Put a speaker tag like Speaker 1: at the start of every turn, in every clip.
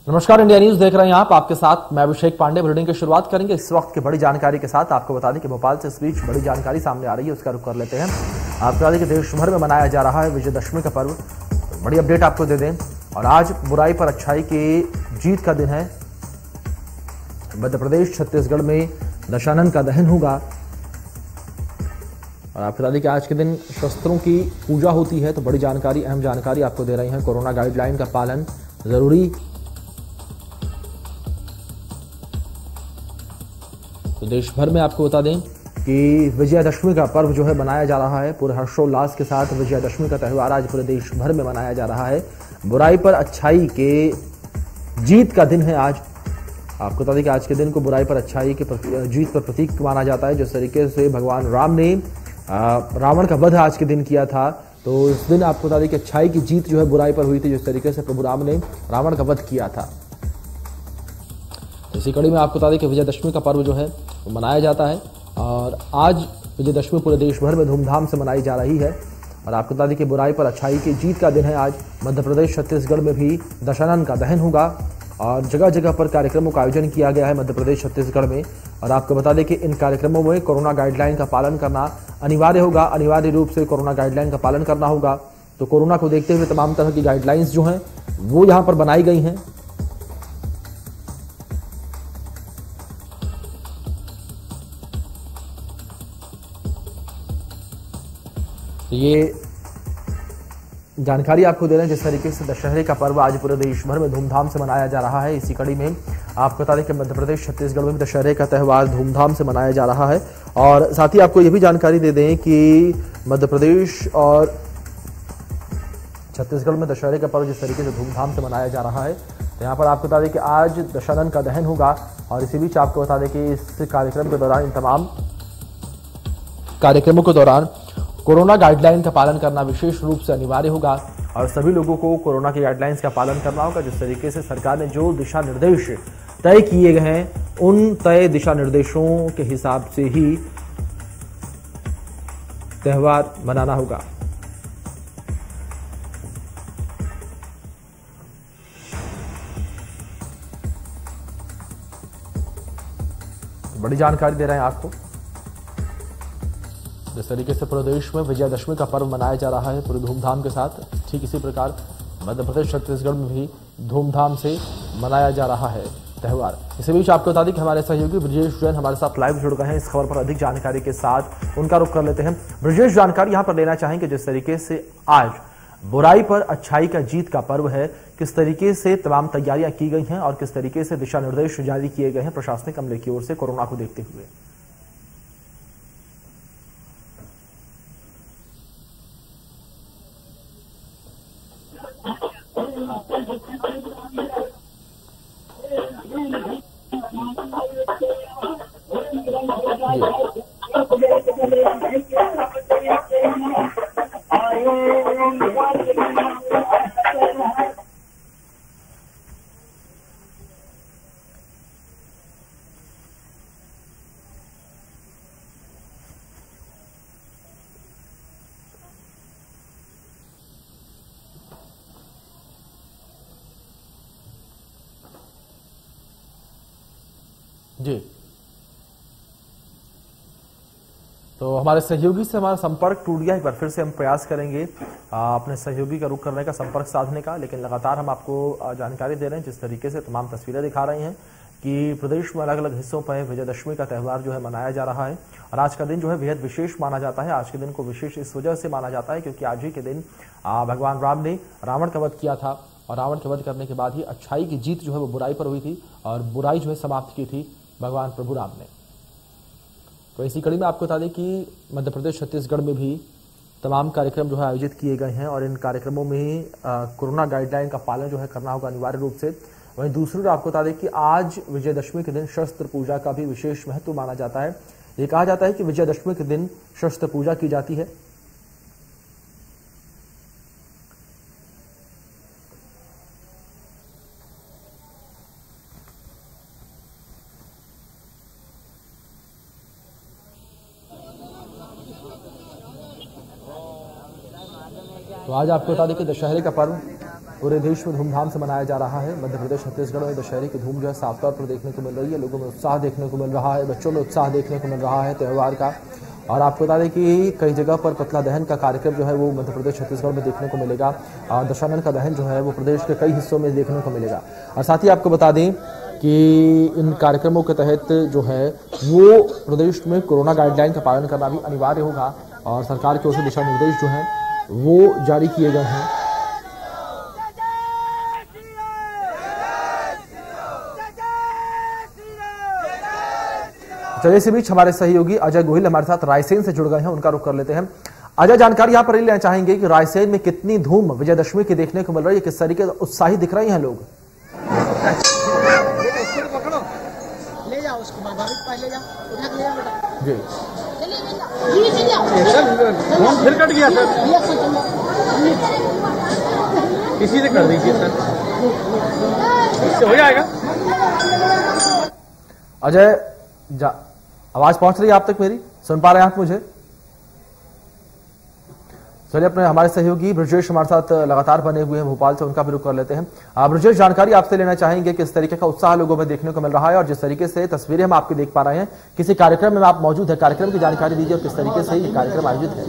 Speaker 1: नमस्कार, India news देख रहे हैं आप। आपके साथ मैं अभिषेक पांडे। बुलेटिन की शुरुआत करेंगे इस वक्त की बड़ी जानकारी के साथ। आपको बता दें कि भोपाल से इस बीच बड़ी जानकारी सामने आ रही है, उसका रुख कर लेते हैं। आपको बता दें कि देश भर में मनाया जा रहा है विजयदशमी का पर्व। तो बड़ी अपडेट आपको दे दें, और आज बुराई पर अच्छाई की जीत का दिन है। मध्य प्रदेश छत्तीसगढ़ में दशानन का दहन होगा। और आपको बता दें कि आज के दिन शस्त्रों की पूजा होती है। तो बड़ी जानकारी, अहम जानकारी आपको दे रही है। कोरोना गाइडलाइन का पालन जरूरी। तो देश भर में आपको बता दें कि विजयदशमी का पर्व जो है मनाया जा रहा है। पूरे हर्षोल्लास के साथ विजयदशमी का त्यौहार आज पूरे देश भर में मनाया जा रहा है। बुराई पर अच्छाई के जीत का दिन है आज। आपको बता दें कि आज के दिन को बुराई पर अच्छाई के जीत पर प्रतीक माना जाता है। जिस तरीके से भगवान राम ने रावण का वध आज के दिन किया था, तो इस दिन आपको बता दें कि अच्छाई की जीत जो है बुराई पर हुई थी। जिस तरीके से प्रभु राम ने रावण का वध किया था, इसी कड़ी में आपको बता दें कि विजयदशमी का पर्व जो है वो मनाया जाता है। और आज विजयदशमी पूरे देश भर में धूमधाम से मनाई जा रही है। और आपको बता दें कि बुराई पर अच्छाई की जीत का दिन है आज। मध्य प्रदेश छत्तीसगढ़ में भी दशानन का दहन होगा और जगह जगह पर कार्यक्रमों का आयोजन किया गया है मध्य प्रदेश छत्तीसगढ़ में। और आपको बता दें कि इन कार्यक्रमों में कोरोना गाइडलाइन का पालन करना अनिवार्य होगा। अनिवार्य रूप से कोरोना गाइडलाइन का पालन करना होगा। तो कोरोना को देखते हुए तमाम तरह की गाइडलाइंस जो हैं वो यहाँ पर बनाई गई हैं। तो ये जानकारी आपको दे रहे हैं जिस तरीके से दशहरे का पर्व आज पूरे देश भर में धूमधाम से मनाया जा रहा है। इसी कड़ी में आपको बता दें कि मध्य प्रदेश छत्तीसगढ़ में दशहरे का त्यौहार धूमधाम से मनाया जा रहा है। और साथ ही आपको यह भी जानकारी दे दें कि मध्य प्रदेश और छत्तीसगढ़ में दशहरे का पर्व जिस तरीके से धूमधाम से मनाया जा रहा है, तो यहाँ पर आपको बता दें कि आज दशानन का दहन होगा। और इसी बीच आपको बता दें कि इस कार्यक्रम के दौरान, इन तमाम कार्यक्रमों के दौरान कोरोना गाइडलाइन का पालन करना विशेष रूप से अनिवार्य होगा। और सभी लोगों को कोरोना की गाइडलाइंस का पालन करना होगा। जिस तरीके से सरकार ने जो दिशा निर्देश तय किए गए हैं, उन तय दिशा निर्देशों के हिसाब से ही त्यौहार मनाना होगा। बड़ी जानकारी दे रहे हैं आपको। जिस तरीके से पूरे देश में विजयदशमी का पर्व मनाया जा रहा है पूरे धूमधाम के साथ, ठीक इसी प्रकार मध्य प्रदेश छत्तीसगढ़ में भी धूमधाम से मनाया जा रहा है त्यौहार। इसी बीच आपको बता दें कि हमारे सहयोगी ब्रजेश जैन हमारे साथ लाइव जुड़ गए हैं। इस खबर पर अधिक जानकारी के साथ उनका रुख कर लेते हैं। ब्रजेश, जानकारी यहां पर लेना चाहेंगे जिस तरीके से आज बुराई पर अच्छाई का जीत का पर्व है, किस तरीके से तमाम तैयारियां की गई हैं और किस तरीके से दिशा निर्देश जारी किए गए हैं प्रशासनिक अमले की ओर से कोरोना को देखते हुए। जी, तो हमारे सहयोगी से हमारा संपर्क टूट गया। एक बार फिर से हम प्रयास करेंगे अपने सहयोगी का रुख करने का, संपर्क साधने का। लेकिन लगातार हम आपको जानकारी दे रहे हैं जिस तरीके से तमाम तस्वीरें दिखा रही हैं कि प्रदेश में अलग अलग हिस्सों पर विजयदशमी का त्यौहार जो है मनाया जा रहा है। और आज का दिन जो है बेहद विशेष माना जाता है। आज के दिन को विशेष इस वजह से माना जाता है क्योंकि आज ही के दिन भगवान राम ने रावण का वध किया था। और रावण का वध करने के बाद ही अच्छाई की जीत जो है वो बुराई पर हुई थी और बुराई जो है समाप्त की थी भगवान प्रभु राम ने। तो इसी कड़ी में आपको बता दें कि मध्य प्रदेश छत्तीसगढ़ में भी तमाम कार्यक्रम जो है आयोजित किए गए हैं। और इन कार्यक्रमों में कोरोना गाइडलाइन का पालन जो है करना होगा अनिवार्य रूप से। वहीं दूसरी ओर आपको बता दें कि आज विजयदशमी के दिन शस्त्र पूजा का भी विशेष महत्व माना जाता है। ये कहा जाता है कि विजयदशमी के दिन शस्त्र पूजा की जाती है। तो आज आपको बता दें कि दशहरे का पर्व पूरे देश में धूमधाम से मनाया जा रहा है। मध्य प्रदेश छत्तीसगढ़ में दशहरे की धूम जो है साफ तौर पर देखने को मिल रही है। लोगों में उत्साह देखने को मिल रहा है, बच्चों में उत्साह देखने को मिल रहा है त्यौहार का। और आपको बता दें कि कई जगह पर पुतला दहन का कार्यक्रम जो है वो मध्य प्रदेश छत्तीसगढ़ में देखने को मिलेगा। दशानन का दहन जो है वो प्रदेश के कई हिस्सों में देखने को मिलेगा। और साथ ही आपको बता दें कि इन कार्यक्रमों के तहत जो है वो प्रदेश में कोरोना गाइडलाइन का पालन करना भी अनिवार्य होगा और सरकार की ओर से दिशा निर्देश जो हैं वो जारी किए गए हैं। चलिए इसी बीच हमारे सहयोगी अजय गोहिल हमारे साथ रायसेन से जुड़ गए हैं, उनका रुख कर लेते हैं। अजय, जानकारी यहाँ पर लेना चाहेंगे कि रायसेन में कितनी धूम विजयदशमी की देखने को मिल रही है, किस तरीके से उत्साही दिख रहे हैं लोग?
Speaker 2: ले जाओ उसको, ले जाओ, उठा के ले जाओ बेटा।
Speaker 1: जी
Speaker 3: फोन फिर कट गया सर, इसी से कर दीजिए सर, इससे हो जाएगा।
Speaker 1: अजय, आवाज पहुंच रही है आप तक? मेरी सुन पा रहे हैं आप मुझे? चलिए अपने हमारे सहयोगी ब्रजेश हमारे साथ लगातार बने हुए हैं भोपाल से, उनका भी रुख कर लेते हैं। ब्रजेश, जानकारी आपसे लेना चाहेंगे किस तरीके का उत्साह लोगों में देखने को मिल रहा है और जिस तरीके से तस्वीरें हम आपकी देख पा रहे हैं, किसी कार्यक्रम में आप मौजूद है, कार्यक्रम की जानकारी दीजिए और किस तरीके से ये कार्यक्रम आयोजित है।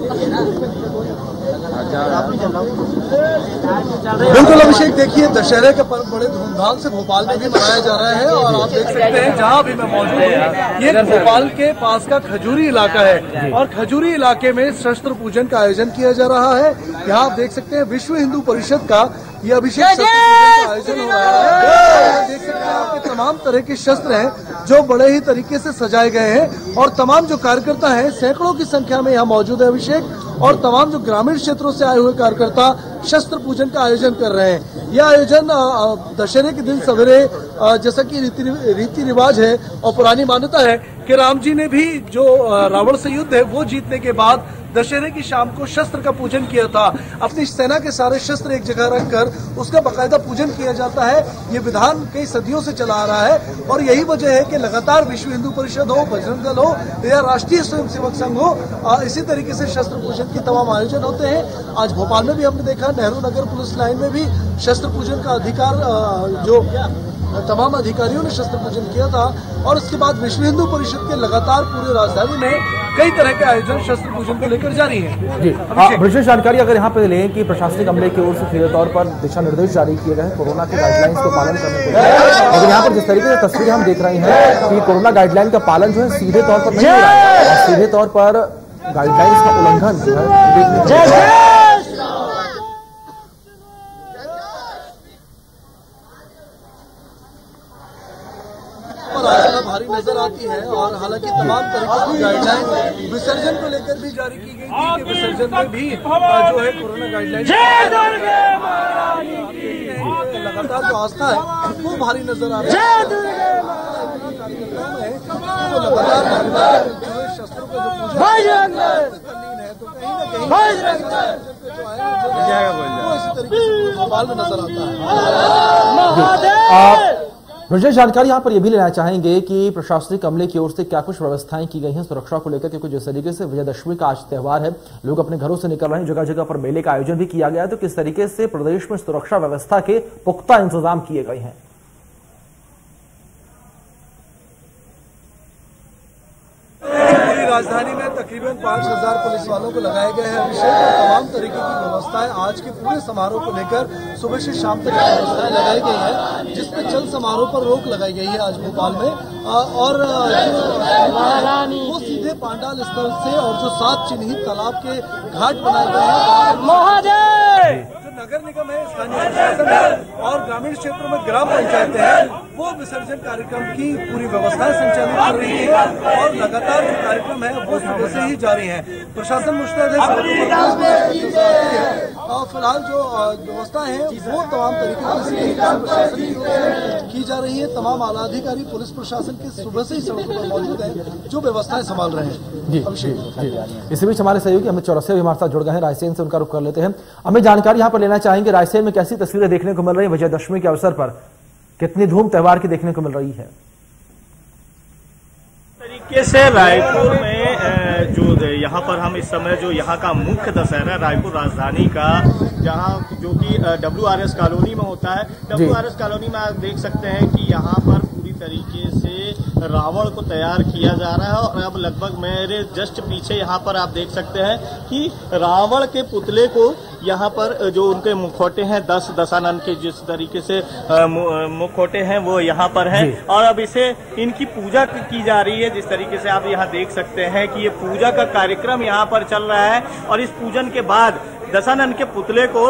Speaker 3: बिल्कुल अभिषेक, देखिए दशहरे का पर्व बड़े धूमधाम से भोपाल में भी मनाया जा रहा है और आप देख सकते हैं जहां भी मैं मौजूद हूँ ये भोपाल के पास का खजूरी इलाका है और खजूरी इलाके में शस्त्र पूजन का आयोजन किया जा रहा है। यहाँ आप देख सकते हैं विश्व हिंदू परिषद का ये अभिषेक शस्त्र पूजन का आयोजन हो रहा है। देख सकते हैं आपके तमाम तरह के शस्त्र हैं जो बड़े ही तरीके से सजाए गए हैं और तमाम जो कार्यकर्ता हैं सैकड़ों की संख्या में यहाँ मौजूद है अभिषेक, और तमाम जो ग्रामीण क्षेत्रों से आए हुए कार्यकर्ता शस्त्र पूजन का आयोजन कर रहे हैं। यह आयोजन दशहरे के दिन सवेरे जैसा कि रीति रिवाज है और पुरानी मान्यता है कि राम जी ने भी जो रावण से युद्ध है वो जीतने के बाद दशहरे की शाम को शस्त्र का पूजन किया था। अपनी सेना के सारे शस्त्र एक जगह रखकर उसका बाकायदा पूजन किया जाता है। ये विधान कई सदियों से चला आ रहा है और यही वजह है कि लगातार विश्व हिंदू परिषद हो, बजरंग दल हो या राष्ट्रीय स्वयंसेवक संघ हो, इसी तरीके से शस्त्र पूजन के तमाम आयोजन होते हैं। आज भोपाल में भी हमने देखा, नेहरू नगर पुलिस लाइन में भी शस्त्र पूजन का अधिकार जो तमाम अधिकारियों ने शस्त्र पूजन किया था और उसके बाद विश्व हिंदू परिषद के लगातार पूरे राजधानी में कई तरह के आयोजन शस्त्र पूजन को लेकर जारी है।
Speaker 1: जी विशेष जानकारी अगर यहाँ पे लें कि प्रशासनिक अमले की ओर से सीधे तौर पर दिशा निर्देश जारी किए गए हैं कोरोना के गाइडलाइंस को पालन करने के लिए, लेकिन यहाँ पर जिस तरीके से तस्वीरें हम देख रहे हैं कि कोरोना गाइडलाइन का पालन जो है सीधे तौर पर नहीं हो रहा है और सीधे तौर पर गाइडलाइंस का उल्लंघन जो है देखने को मिल रहा है।
Speaker 3: भारी नजर आती है और हालांकि तमाम तरीके की गाइडलाइन विसर्जन को लेकर भी जारी की गई थी कि विसर्जन में भी जो है कोरोना गाइडलाइन लगातार जो आस्था है वो भारी नजर आ रही है। तो लगातार शस्त्रों का जो पूजन है तो कहीं ना कहीं वो इसी तरीके से भोपाल में नजर आता है।
Speaker 1: विशेष जानकारी यहाँ पर यह भी लेना चाहेंगे कि प्रशासनिक अमले की ओर से क्या कुछ व्यवस्थाएं की गई हैं सुरक्षा को लेकर, क्योंकि जिस तरीके से विजयदशमी का आज त्यौहार है, लोग अपने घरों से निकल रहे हैं, जगह जगह पर मेले का आयोजन भी किया गया है, तो किस तरीके से प्रदेश में सुरक्षा व्यवस्था के पुख्ता इंतजाम किए गए हैं?
Speaker 3: राजधानी में तकरीबन 5000 पुलिस वालों को लगाए गए हैं अभिषेक और तमाम तरीके की व्यवस्थाएं आज के पूरे समारोह को लेकर सुबह से शाम तक व्यवस्थाएं लगाई गई है, जिसमें चल समारोह पर रोक लगाई गई है आज भोपाल में और वो सीधे पांडाल स्थल से और जो 7 चिन्हित तालाब के घाट बनाए गए हैं नगर निगम है, स्थानीय प्रशासन है और ग्रामीण क्षेत्रों में ग्राम पंचायतें हैं, वो विसर्जन कार्यक्रम की पूरी व्यवस्थाएं संचालित कर रही है और लगातार जो कार्यक्रम है वो सुबह से ही जारी है। प्रशासन मुस्तैद है और फिलहाल जो व्यवस्था है वो तमाम तरीके से प्रशासन की जा रही है। तमाम आला अधिकारी पुलिस प्रशासन के सुबह से ही सड़कों पर मौजूद है जो व्यवस्थाएं संभाल रहे हैं।
Speaker 1: जी इसी बीच हमारे सहयोगी अमित चौरसिया भी हमारे साथ जुड़ गए हैं रायसेन से, उनका रुख कर लेते हैं। हमें जानकारी यहाँ पर लेना चाहेंगे रायसेन में कैसी तस्वीरें देखने को मिल रही है विजयदशमी के अवसर पर, कितनी धूम त्यौहार की देखने को मिल रही है?
Speaker 4: तरीके से रायपुर में जो यहाँ पर हम इस समय जो यहाँ का मुख्य दशहरा रायपुर राजधानी का, जहाँ जो कि WRS कॉलोनी में होता है, WRS कॉलोनी में आप देख सकते हैं कि यहाँ पर पूरी तरीके से रावण को तैयार किया जा रहा है। और अब लगभग मेरे जस्ट पीछे यहाँ पर आप देख सकते हैं कि रावण के पुतले को यहाँ पर जो उनके मुखौटे हैं 10 दशानन के जिस तरीके से मुखौटे हैं वो यहाँ पर हैं, और अब इसे इनकी पूजा की जा रही है। जिस तरीके से आप यहाँ देख सकते हैं कि ये पूजा का कार्यक्रम यहाँ पर चल रहा है, और इस पूजन के बाद दशानन के पुतले को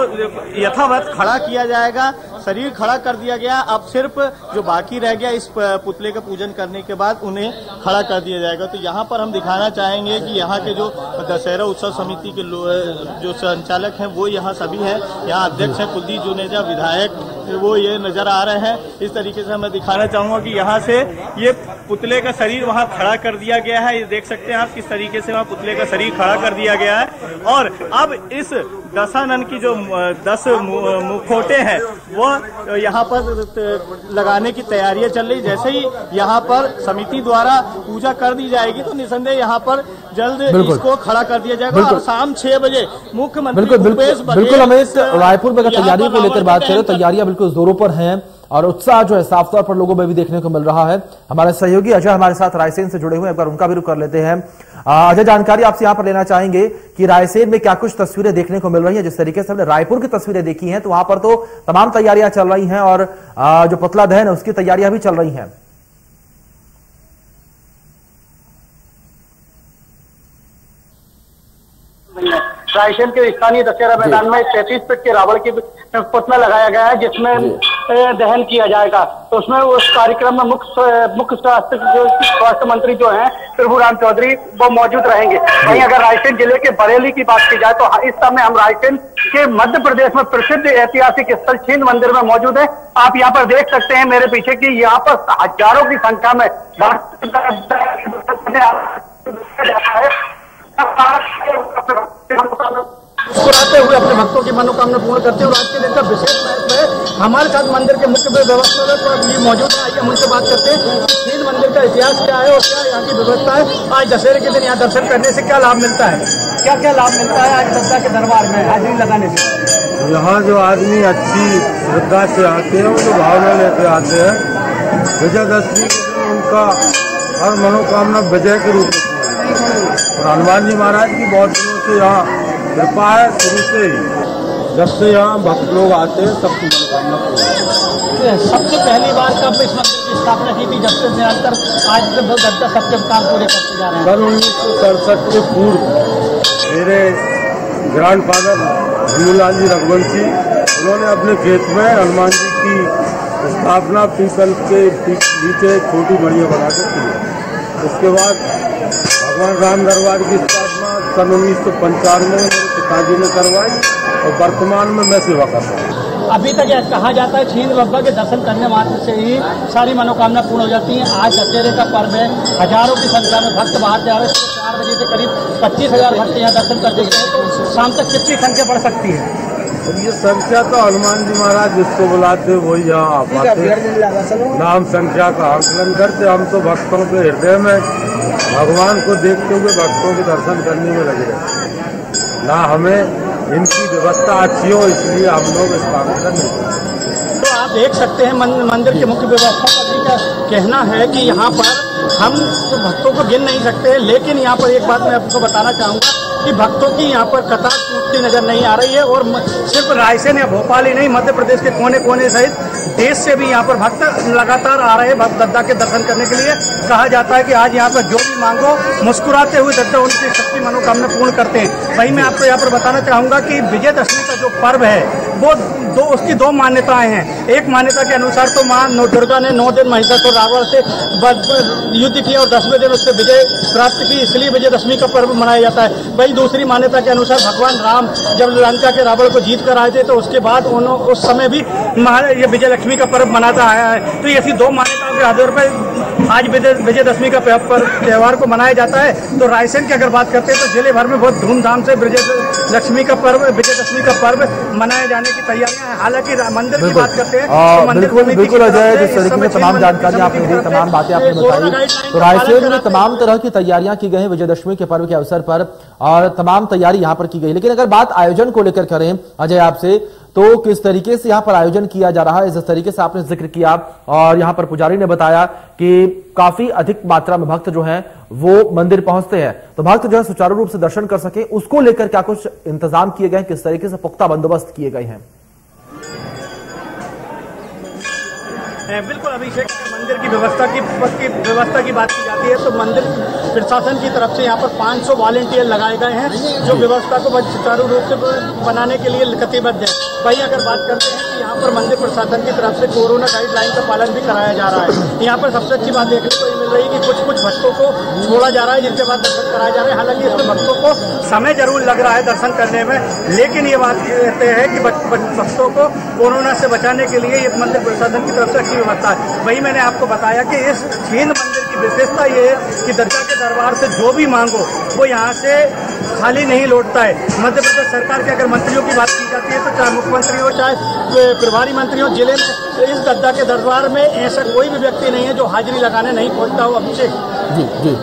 Speaker 4: यथावत खड़ा किया जाएगा, शरीर खड़ा कर दिया गया। अब सिर्फ जो बाकी रह गया इस पुतले का पूजन करने के बाद उन्हें खड़ा कर दिया जाएगा। तो यहाँ पर हम दिखाना चाहेंगे कि यहाँ के जो दशहरा उत्सव समिति के जो संचालक हैं वो यहाँ सभी हैं। यहाँ अध्यक्ष हैं कुलदीप जुनेजा, विधायक वो ये नजर आ रहे हैं। इस तरीके से मैं दिखाना चाहूंगा कि यहाँ से ये पुतले का शरीर वहाँ खड़ा कर दिया गया है। ये देख सकते हैं आप किस तरीके से वहाँ पुतले का शरीर खड़ा कर दिया गया है। और अब इस दशानन की जो 10 मुखौटे हैं वो यहाँ पर लगाने की तैयारियां चल रही। जैसे ही यहाँ पर समिति द्वारा पूजा कर दी जाएगी तो निसंदेह यहाँ पर जल्द इसको खड़ा कर दिया जाएगा। और शाम 6 बजे मुख्यमंत्री
Speaker 1: बिल्कुल हमें रायपुर में तैयारियों को लेकर बात करें, तैयारियां बिल्कुल जोरों पर हैं और उत्साह जो है साफ तौर पर लोगों में भी देखने को मिल रहा है। हमारे सहयोगी अजय हमारे साथ रायसेन से जुड़े हुए हैं, एक बार उनका भी रुख कर लेते हैं। अजय, जानकारी आपसे यहाँ पर लेना चाहेंगे कि रायसेन में क्या कुछ तस्वीरें देखने को मिल रही हैं। जिस तरीके से हमने रायपुर की तस्वीरें देखी हैं तो वहां पर तो तमाम तैयारियां चल रही हैं और जो पुतला दहन है उसकी तैयारियां भी चल रही हैं।
Speaker 5: रायसेन के स्थानीय दशहरा मैदान में 33 फीट के रावण की पुतला लगाया गया है जिसमें दहन किया जाएगा। तो उसमें उस कार्यक्रम में मुख्य स्वास्थ्य मंत्री जो हैं प्रभुराम चौधरी वो मौजूद रहेंगे। वहीं अगर रायसेन जिले के बरेली की बात की जाए तो इस समय हम रायसेन के मध्य प्रदेश में प्रसिद्ध ऐतिहासिक स्थल छिंद मंदिर में मौजूद है। आप यहाँ पर देख सकते हैं मेरे पीछे की यहाँ पर हजारों की संख्या में मुस्कुराते हुए अपने भक्तों की मनोकामना पूर्ण करते हुए आज के दिन का विशेष महत्व है। हमारे साथ मंदिर के मुख्य व्यवस्थापक ये मौजूद है, आइए हम उनसे बात करते हैं। छिंद मंदिर का इतिहास क्या है और क्या यहाँ की व्यवस्था है? आज दशहरे के दिन यहाँ दर्शन करने से क्या लाभ मिलता है? क्या क्या लाभ मिलता है आज दशहरा के दरबार में हाजिरी लगाने से?
Speaker 6: यहाँ जो आदमी अच्छी श्रद्धा से आते हैं, वो जो भावना लेके आते हैं, विजयदशमी के दिन उनका हर मनोकामना विजय के रूप में। हनुमान जी महाराज की बहुत दिनों से यहाँ कृपा है, शुरू से ही जब से यहाँ भक्त लोग आते हैं सबकी मनोकामना पूरी।
Speaker 5: सबसे पहली बार कब इस मंदिर की स्थापना की थी, जब से निरंतर आज तक सबके काम पूरे करते जा रहे हैं?
Speaker 6: सन 1967 के पूर्व मेरे ग्रैंड फादर भीमूलाल जी रघुवंशी उन्होंने अपने खेत में हनुमान जी की स्थापना पीपल के नीचे छोटी बढ़िया बना कर की। उसके बाद भगवान राम दरबार की स्थापना सन 1995 में मेरे पिताजी ने करवाई और वर्तमान में मैं सेवा कर रहा हूँ।
Speaker 5: अभी तक कहा जाता है छिंद बाबा के दर्शन करने मात्र से ही सारी मनोकामना पूर्ण हो जाती है। आज दशहरे का पर्व है, हजारों की संख्या में भक्त बाहर जा रहे हैं। 4 बजे से करीब 25,000 भक्त यहाँ दर्शन कर देते हैं। तो शाम तक कितनी संख्या बढ़ सकती है?
Speaker 6: ये संख्या तो हनुमान जी महाराज जिसको बुलाते वही यहाँ पाते, नाम संख्या का आकलन करते। हम तो भक्तों के हृदय में भगवान को देखते हुए भक्तों के दर्शन करने में लगे रहते ना। हमें इनकी व्यवस्था अच्छी हो इसलिए हम लोग इस काम कर नहीं करते।
Speaker 5: तो आप देख सकते हैं मंदिर के मुख्य व्यवस्थापक का कहना है कि यहाँ पर हम तो भक्तों को गिन नहीं सकते, लेकिन यहाँ पर एक बात मैं आपको बताना चाहूँगा कि भक्तों की यहाँ पर कतार टूटती नजर नहीं आ रही है। और सिर्फ रायसेन या भोपाल ही नहीं, मध्य प्रदेश के कोने कोने सहित देश से भी यहाँ पर भक्त लगातार आ रहे हैं दद्दा के दर्शन करने के लिए। कहा जाता है कि आज यहाँ पर जो भी मांगो मुस्कुराते हुए दद्दा उनकी सबकी मनोकामना पूर्ण करते हैं। वहीं मैं आपको यहाँ पर बताना चाहूँगा कि विजयदशमी का जो पर्व है वो उसकी 2 मान्यताएं हैं। एक मान्यता के अनुसार तो माँ दुर्गा ने 9 दिन महिषासुर रावण से युद्ध किया और 10वें दिन उससे विजय प्राप्त की, इसलिए विजयदशमी का पर्व मनाया जाता है। वही दूसरी मान्यता के अनुसार भगवान राम जब लंका के रावण को जीत कर आए थे तो उसके बाद उस समय भी ये विजयलक्ष्मी का पर्व मनाता आया है। तो ऐसी 2 मान्यताओं के आधार पर आज विजयदशमी का त्यौहार को मनाया जाता है। तो रायसेन की अगर बात करते हैं तो जिले भर में बहुत धूमधाम से विजयदशमी का पर्व मनाए जाने की तैयारियां हैं। हालांकि मंदिर की बात करते हैं तो मंदिर
Speaker 1: बिल्कुल अजय, जिस तरीके में तमाम जानकारी आपने दी, तमाम बातें आपने बताई, तो रायसेन में तमाम तरह की तैयारियां की गई हैं विजयदशमी के पर्व के अवसर पर और तमाम तैयारी यहां पर की गई। लेकिन अगर बात आयोजन को लेकर करें अजय आपसे, तो किस तरीके से यहाँ पर आयोजन किया जा रहा है, जिस तरीके से आपने जिक्र किया और यहाँ पर पुजारी ने बताया कि काफी अधिक मात्रा में भक्त जो हैं वो मंदिर पहुंचते हैं, तो भक्त जो है सुचारू रूप से दर्शन कर सके उसको लेकर क्या कुछ इंतजाम किए गए, किस तरीके से पुख्ता बंदोबस्त किए गए हैं?
Speaker 5: बिल्कुल अभिषेक, मंदिर की व्यवस्था की बात की जाती है तो मंदिर प्रशासन की तरफ से यहाँ पर 500 वॉलेंटियर लगाए गए हैं जो व्यवस्था को सुचारू रूप से बनाने के लिए कटिबद्ध है। वहीं अगर बात करते हैं कि यहाँ पर मंदिर प्रशासन की तरफ से कोरोना गाइडलाइन का पालन भी कराया जा रहा है। यहाँ पर सबसे अच्छी बात देखने को मिल रही है कि कुछ भक्तों को छोड़ा जा रहा है जिनके बाद दर्शन कराए जा रहे हैं। हालांकि इसमें भक्तों को समय जरूर लग रहा है दर्शन करने में, लेकिन ये बात कहते हैं कि भक्तों को कोरोना से बचाने के लिए ये मंदिर प्रशासन की तरफ से अच्छी व्यवस्था है। वही मैंने आपको बताया कि इस हिंद मंदिर की विशेषता ये है कि दर्गा के दरबार से जो भी मांगो वो यहाँ से खाली नहीं लौटता है। मध्य प्रदेश सरकार के अगर मंत्रियों की बात की जाती है तो चाहे मुख्यमंत्री हो चाहे प्रभारी मंत्री हो, जिले में इस दरगाह के दरबार में ऐसा कोई भी व्यक्ति नहीं है जो हाजिरी लगाने नहीं पहुंचता हो। अभिषेक जी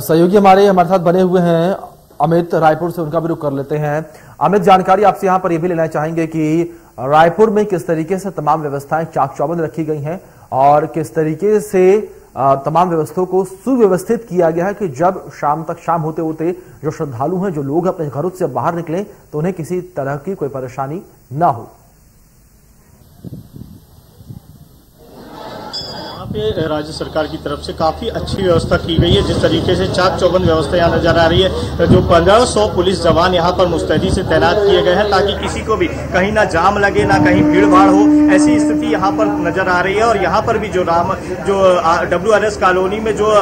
Speaker 1: सहयोगी हमारे साथ बने हुए हैं अमित रायपुर से, उनका भी रुख कर लेते हैं। अमित, जानकारी आपसे यहाँ पर यह भी लेना चाहेंगे कि रायपुर में किस तरीके से तमाम व्यवस्थाएं चाक चौबंद रखी गई हैं और किस तरीके से तमाम व्यवस्थाओं को सुव्यवस्थित किया गया है कि जब शाम होते होते जो श्रद्धालु हैं, जो लोग अपने घरों से बाहर निकलें तो उन्हें किसी तरह की कोई परेशानी ना हो।
Speaker 4: पे राज्य सरकार की तरफ से काफी अच्छी व्यवस्था की गई है। जिस तरीके से चाक चौबंद व्यवस्था यहाँ नजर आ रही है, जो 1500 पुलिस जवान यहाँ पर मुस्तैदी से तैनात किए गए हैं ताकि किसी को भी कहीं ना जाम लगे ना कहीं भीड़ भाड़ हो, ऐसी स्थिति यहाँ पर नजर आ रही है। और यहाँ पर भी जो WRS कॉलोनी में जो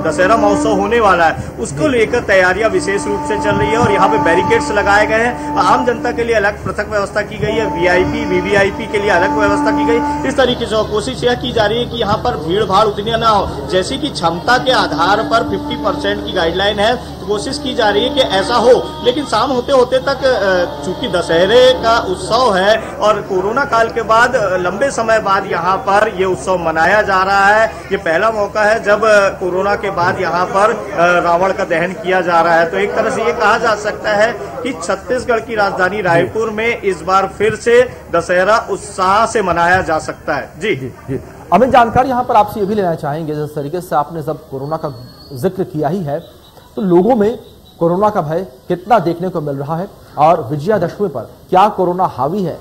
Speaker 4: दशहरा महोत्सव होने वाला है उसको लेकर तैयारियां विशेष रूप से चल रही है और यहाँ पे बैरिकेड्स लगाए गए हैं। आम जनता के लिए अलग पृथक व्यवस्था की गई है, VIP VVIP के लिए अलग व्यवस्था की गई। इस तरीके से कोशिश यह की जा रही है कि यहाँ पर भीड़ भाड़ उतनी ना हो, जैसे कि क्षमता के आधार पर 50% की गाइडलाइन है, तो कोशिश की जा रही है कि ऐसा हो। लेकिन शाम होते होते तक चूंकि दशहरे का उत्सव है और कोरोना काल के बाद लंबे समय बाद यहाँ पर ये उत्सव मनाया जा रहा है, ये पहला मौका है जब कोरोना के बाद यहाँ पर रावण का दहन किया जा रहा है। तो एक तरह से ये कहा जा सकता है कि छत्तीसगढ़ की राजधानी रायपुर में इस बार फिर से दशहरा उत्साह से मनाया जा सकता है। जी
Speaker 1: अमित, जानकारी यहाँ पर आपसे ये भी लेना चाहेंगे, जिस तरीके से आपने जब कोरोना का जिक्र किया ही है तो लोगों में कोरोना का भय कितना देखने को मिल रहा है और विजयादशमी पर क्या कोरोना हावी है?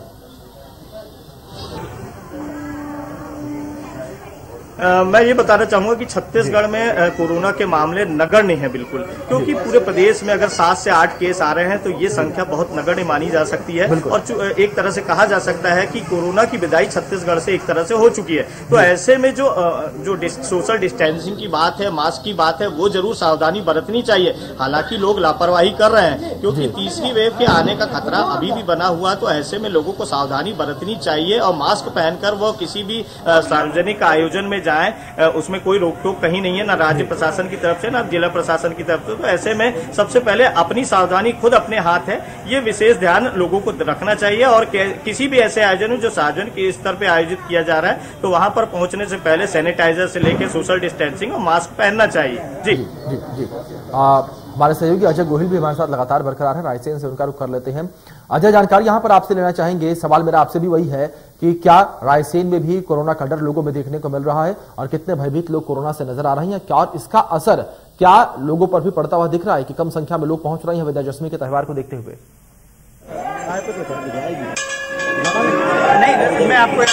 Speaker 4: मैं ये बताना चाहूंगा कि छत्तीसगढ़ में कोरोना के मामले नगण्य हैं बिल्कुल, क्योंकि पूरे प्रदेश में अगर 7 से 8 केस आ रहे हैं तो ये संख्या बहुत नगण्य मानी जा सकती है। और एक तरह से कहा जा सकता है कि कोरोना की विदाई छत्तीसगढ़ से एक तरह से हो चुकी है। तो ऐसे में जो सोशल डिस्टेंसिंग की बात है, मास्क की बात है, वो जरूर सावधानी बरतनी चाहिए। हालांकि लोग लापरवाही कर रहे हैं क्योंकि तीसरी वेव के आने का खतरा अभी भी बना हुआ, तो ऐसे में लोगों को सावधानी बरतनी चाहिए और मास्क पहनकर वो किसी भी सार्वजनिक आयोजन में उसमें कोई रोक टोक कहीं नहीं है, ना राज्य प्रशासन की तरफ से ना जिला प्रशासन की तरफ से। तो ऐसे में सबसे पहले अपनी सावधानी खुद अपने हाथ है, ये विशेष ध्यान लोगों को रखना चाहिए। और किसी भी ऐसे आयोजन जो सार्वजनिक स्तर पे आयोजित किया जा रहा है तो वहां पर पहुंचने से पहले सैनिटाइजर से लेकर सोशल डिस्टेंसिंग और मास्क पहनना चाहिए। जी
Speaker 1: हमारे सहयोगी अजय गोहिल भी हमारे साथ लगातार बरकरार है, रायसेन से उनका रुख कर लेते हैं। अजय, जानकारी यहां पर आपसे लेना चाहेंगे, सवाल मेरा आपसे भी वही है कि क्या रायसेन में भी कोरोना का डर लोगों में देखने को मिल रहा है और कितने भयभीत लोग कोरोना से नजर आ रहे हैं, क्या और इसका असर क्या लोगों पर भी पड़ता हुआ दिख रहा है कि कम संख्या में लोग पहुंच रहे हैं विजयादशमी के त्यौहार को देखते हुए?
Speaker 5: नहीं, मैं आपको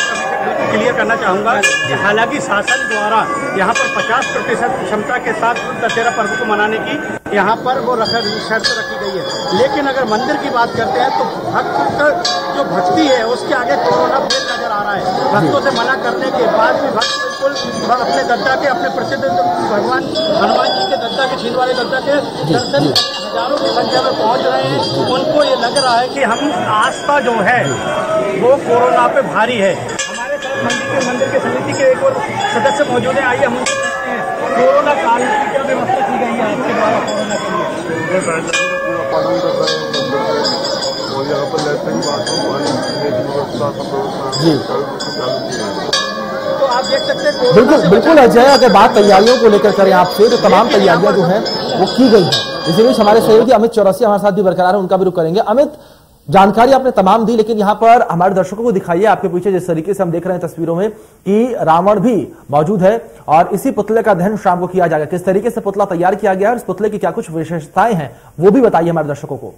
Speaker 5: क्लियर करना चाहूंगा कि हालांकि शासन द्वारा यहाँ पर 50% क्षमता के साथ दशहरा पर्व को मनाने की यहाँ पर वो शर्त रखी गई है। लेकिन अगर मंदिर की बात करते हैं तो भक्त का जो भक्ति है उसके आगे कोरोना फेल नजर आ रहा है। भक्तों से मना करने के बाद भी भक्त बिल्कुल अपने दद्दा के, अपने प्रसिद्ध भगवान हनुमान जी के दद्दा के, छीन वाले दद्दा के दर्शन हजारों की संख्या में पहुंच रहे हैं। उनको ये लग रहा है कि हम आस्था जो है वो कोरोना पे भारी है। हमारे साथ मंदिर के समिति के एक और सदस्य मौजूद है, आइए हम उनसे पूछते हैं कोरोना काल की क्या व्यवस्था की गई है आपके द्वारा कोरोना के लिए।
Speaker 6: और यहाँ पर लैट्रिन बाथरूम पानी पीने की व्यवस्था सब व्यवस्था
Speaker 5: तो आप देख सकते हैं
Speaker 1: बिल्कुल अजय, अगर बात तैयारियों को लेकर करें आपसे तो तमाम तैयारियां जो हैं वो की गई हैं। इसी बीच हमारे सहयोगी अमित चौरसिया हमारे साथ भी बरकरार है, उनका भी रुख करेंगे। अमित, जानकारी आपने तमाम दी, लेकिन यहाँ पर हमारे दर्शकों को दिखाइए आपके पीछे जिस तरीके से हम देख रहे हैं तस्वीरों में कि रावण भी मौजूद है और इसी पुतले का दहन शाम को किया जाएगा। किस तरीके से पुतला तैयार किया गया है और इस पुतले की क्या कुछ विशेषताएं हैं वो भी बताइए हमारे दर्शकों को।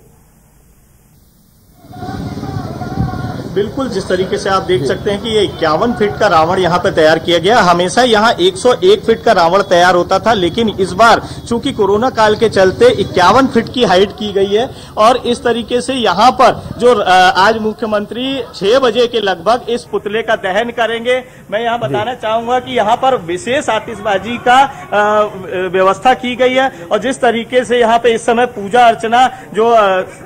Speaker 4: बिल्कुल, जिस तरीके से आप देख सकते हैं कि ये 51 फीट का रावण यहाँ पे तैयार किया गया। हमेशा यहाँ 101 फीट का रावण तैयार होता था, लेकिन इस बार चूंकि कोरोना काल के चलते 51 फीट की हाइट की गई है। और इस तरीके से यहाँ पर जो आज मुख्यमंत्री 6 बजे के लगभग इस पुतले का दहन करेंगे। मैं यहाँ बताना चाहूंगा कि यहाँ पर विशेष आतिशबाजी का व्यवस्था की गई है। और जिस तरीके से यहाँ पे इस समय पूजा अर्चना जो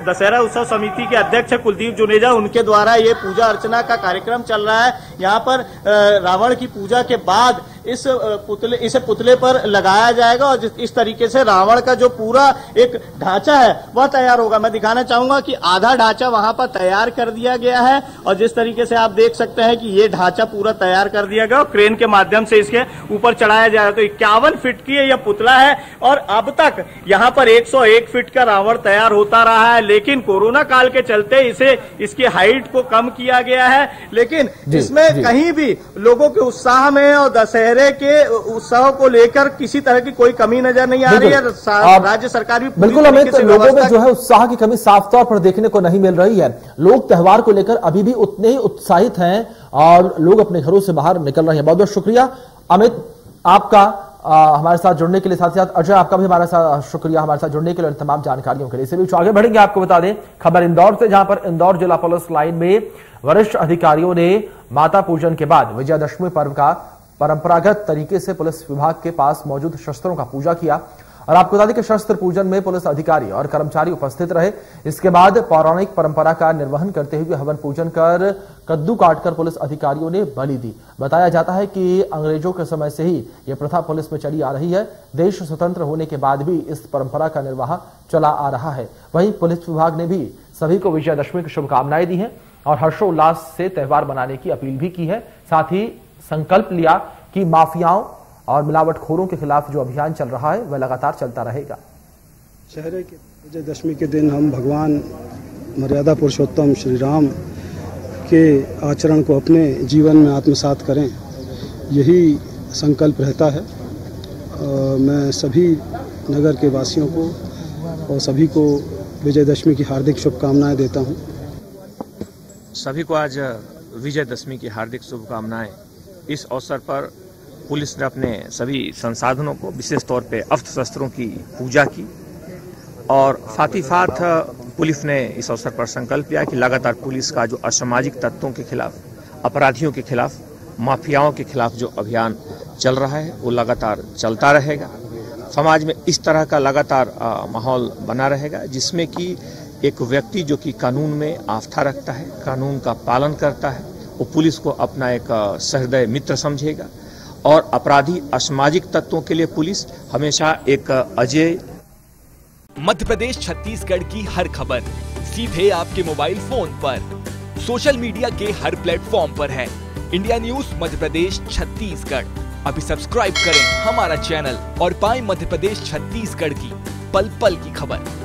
Speaker 4: दशहरा उत्सव समिति के अध्यक्ष कुलदीप जुनेजा, उनके द्वारा ये पूजा अर्चना का कार्यक्रम चल रहा है। यहाँ पर रावण की पूजा के बाद इसे पुतले पर लगाया जाएगा और इस तरीके से रावण का जो पूरा एक ढांचा है वह तैयार होगा। मैं दिखाना चाहूंगा कि आधा ढांचा वहां पर तैयार कर दिया गया है और जिस तरीके से आप देख सकते हैं कि ये ढांचा पूरा तैयार कर दिया गया और क्रेन के माध्यम से इसके ऊपर चढ़ाया जाएगा। तो 51 फीट की यह पुतला है और अब तक यहाँ पर 101 फीट का रावण तैयार होता रहा है, लेकिन कोरोना काल के चलते इसकी हाइट को कम किया गया है। लेकिन इसमें कहीं भी लोगों के उत्साह में और दशहरे के उत्सव को लेकर किसी तरह की कोई कमी नजर नहीं आ रही है। राज्य सरकार भी
Speaker 1: बिल्कुल अमित, लोगों में जो है उत्साह की कमी साफ तौर पर देखने को नहीं मिल रही है। लोग त्योहार को लेकर अभी भी उतने ही उत्साहित हैं और लोग अपने घरों से बाहर निकल रहे हैं। बहुत बहुत शुक्रिया अमित आपका हमारे साथ जुड़ने के लिए। साथ ही साथ अजय आपका भी हमारे साथ शुक्रिया हमारे साथ जुड़ने के लिए और तमाम जानकारियों के लिए। इसी बीच आगे बढ़ेंगे, आपको बता दें खबर इंदौर से, जहां पर इंदौर जिला पुलिस लाइन में वरिष्ठ अधिकारियों ने माता पूजन के बाद विजयादशमी पर्व का परंपरागत तरीके से पुलिस विभाग के पास मौजूद शस्त्रों का पूजा किया। और आपको बता दें कि शस्त्र पूजन में पुलिस अधिकारी और कर्मचारी उपस्थित रहे। इसके बाद पौराणिक परंपरा का निर्वहन करते हुए हवन पूजन कर कद्दू काटकर पुलिस अधिकारियों ने बलि दी। बताया जाता है कि अंग्रेजों के समय से ही यह प्रथा पुलिस में चली आ रही है। देश स्वतंत्र होने के बाद भी इस परंपरा का निर्वाह चला आ रहा है। वहीं पुलिस विभाग ने भी सभी को विजयादशमी की शुभकामनाएं दी हैं और हर्षोल्लास से त्योहार मनाने की अपील भी की है। साथ ही संकल्प लिया कि माफियाओं और मिलावटखोरों के खिलाफ जो अभियान चल रहा है वह लगातार चलता रहेगा।
Speaker 7: दशहरे के विजयदशमी के दिन हम भगवान मर्यादा पुरुषोत्तम श्री राम के आचरण को अपने जीवन में आत्मसात करें, यही संकल्प रहता है। मैं सभी नगर के वासियों को और सभी को विजयदशमी की हार्दिक शुभकामनाएं देता हूं।
Speaker 8: सभी को आज विजयदशमी की हार्दिक शुभकामनाएं। इस अवसर पर पुलिस ने अपने सभी संसाधनों को, विशेष तौर पे अस्त्र शस्त्रों की पूजा की और साथ ही साथ पुलिस ने इस अवसर पर संकल्प लिया कि लगातार पुलिस का जो असामाजिक तत्वों के खिलाफ, अपराधियों के खिलाफ, माफियाओं के खिलाफ जो अभियान चल रहा है वो लगातार चलता रहेगा। समाज में इस तरह का लगातार माहौल बना रहेगा जिसमें कि एक व्यक्ति जो कि कानून में आस्था रखता है, कानून का पालन करता है, वो पुलिस को अपना एक सहृदय मित्र समझेगा और अपराधी असामाजिक तत्वों के लिए पुलिस हमेशा एक अजय।
Speaker 9: मध्य प्रदेश छत्तीसगढ़ की हर खबर सीधे आपके मोबाइल फोन पर, सोशल मीडिया के हर प्लेटफॉर्म पर है। इंडिया न्यूज मध्य प्रदेश छत्तीसगढ़, अभी सब्सक्राइब करें हमारा चैनल और पाएं मध्य प्रदेश छत्तीसगढ़ की पल पल की खबर।